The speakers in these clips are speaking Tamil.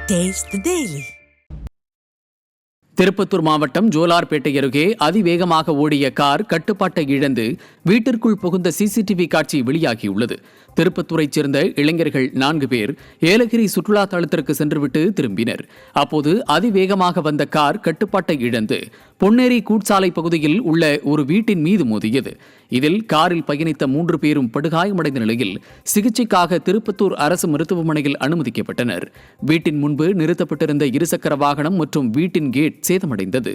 Taste the Daily. திருப்பத்தூர் மாவட்டம் ஜோலார்பேட்டை அருகே அதிவேகமாக ஓடிய கார் கட்டுப்பாட்டை இழந்து வீட்டிற்குள் புகுந்த சிசிடிவி காட்சி வெளியாகியுள்ளது. திருப்பத்தூரைச் சேர்ந்த இளைஞர்கள் 4 பேர் ஏலகிரி சுற்றுலா தளத்திற்கு சென்றுவிட்டு திரும்பினர். அப்போது அதிவேகமாக வந்த கார் கட்டுப்பாட்டை இழந்து பொன்னேரி கூட்சாலை பகுதியில் உள்ள ஒரு வீட்டின் மீது மோதியது. இதில் காரில் பயணித்த 3 பேரும் படுகாயமடைந்த நிலையில் சிகிச்சைக்காக திருப்பத்தூர் அரசு மருத்துவமனையில் அனுமதிக்கப்பட்டனர். வீட்டின் முன்பு நிறுத்தப்பட்டிருந்த இருசக்கர வாகனம் மற்றும் வீட்டின் கேட் சேதமடைந்தது.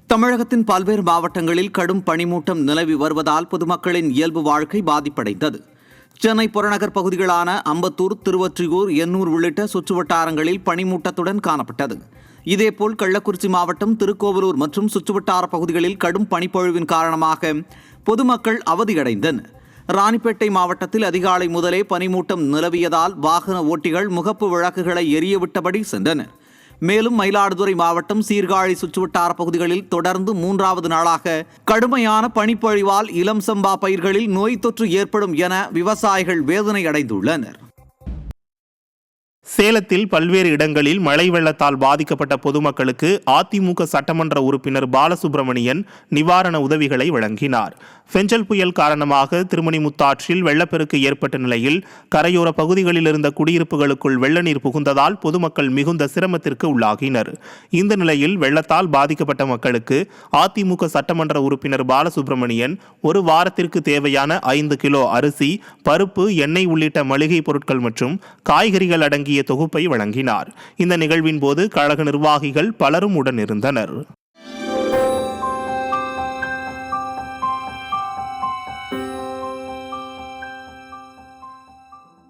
தமிழகத்தின் பல்வேறு மாவட்டங்களில் கடும் பனிமூட்டம் நிலவி வருவதால் பொதுமக்களின் இயல்பு வாழ்க்கை பாதிப்படைந்தது. சென்னை புறநகர் பகுதிகளான அம்பத்தூர், திருவொற்றியூர், எண்ணூர் உள்ளிட்ட சுற்றுவட்டாரங்களில் பனிமூட்டத்துடன் காணப்பட்டது. இதேபோல் கள்ளக்குறிச்சி மாவட்டம் திருக்கோவலூர் மற்றும் சுற்றுவட்டார பகுதிகளில் கடும் பனிப்பொழிவின் காரணமாக பொதுமக்கள் அவதியடைந்தனர். ராணிப்பேட்டை மாவட்டத்தில் அதிகாலை முதலே பனிமூட்டம் நிலவியதால் வாகன ஓட்டிகள் முகப்பு விளக்குகளை எரியவிட்டபடி சென்றனர். மேலும் மயிலாடுதுறை மாவட்டம் சீர்காழி சுற்றுவட்டார பகுதிகளில் தொடர்ந்து 3வது நாளாக கடுமையான பனிப்பொழிவால் இளம் சம்பா பயிர்களில் நோய் தொற்று ஏற்படும் என விவசாயிகள் வேதனை அடைந்துள்ளனர். சேலத்தில் பல்வேறு இடங்களில் மழை வெள்ளத்தால் பாதிக்கப்பட்ட பொதுமக்களுக்கு அதிமுக சட்டமன்ற உறுப்பினர் பாலசுப்ரமணியன் நிவாரண உதவிகளை வழங்கினார். பெஞ்சல் புயல் காரணமாக திருமணிமுத்தாற்றில் வெள்ளப்பெருக்கு ஏற்பட்ட நிலையில் கரையோர பகுதிகளில் இருந்த குடியிருப்புகளுக்குள் வெள்ள நீர் புகுந்ததால் பொதுமக்கள் மிகுந்த சிரமத்திற்கு உள்ளாகினர். இந்த நிலையில் வெள்ளத்தால் பாதிக்கப்பட்ட மக்களுக்கு அதிமுக சட்டமன்ற உறுப்பினர் பாலசுப்ரமணியன் ஒரு வாரத்திற்கு தேவையான 5 கிலோ அரிசி, பருப்பு, எண்ணெய் உள்ளிட்ட மளிகை பொருட்கள் மற்றும் காய்கறிகள் அடங்கிய தொகுப்பை வழங்கினார். இந்த நிகழ்வின் போது கழக நிர்வாகிகள் பலரும் உடனிருந்தனர்.